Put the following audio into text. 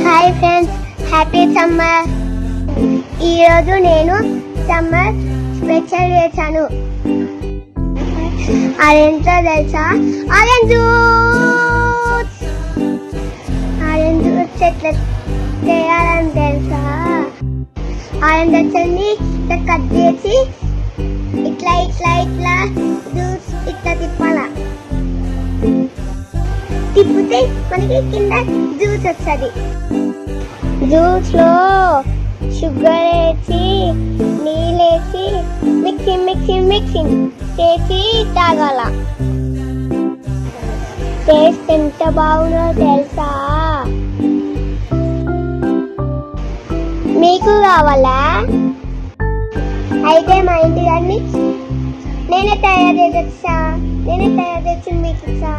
Hi friends, happy summer. ఈరోజు నేను summer special చేశాను. అదేంటో తెలుసా? ఆరెంజ్ జ్యూస్ ఎట్లా చేయాలని తెలుసా? ఆరెంజ్ జ్యూస్ని ఇట్లా కట్ చేసి ఇట్లా ఇట్లా ఇట్లా జ్యూస్ ఇట్లా తిప్పాలా. తిప్పితే మనకి కింద జ్యూస్ వస్తుంది. జ్యూస్ లో షుగర్ వేసి నీళ్ళేసి మిక్సింగ్ చేసి తాగాల. టేస్ట్ ఎంత బాగుందో తెలుసా? మీకు కావాలా? అయితే మా ఇంటి దాన్ని నేనే తయారు చేసి మీకు ఇస్తా.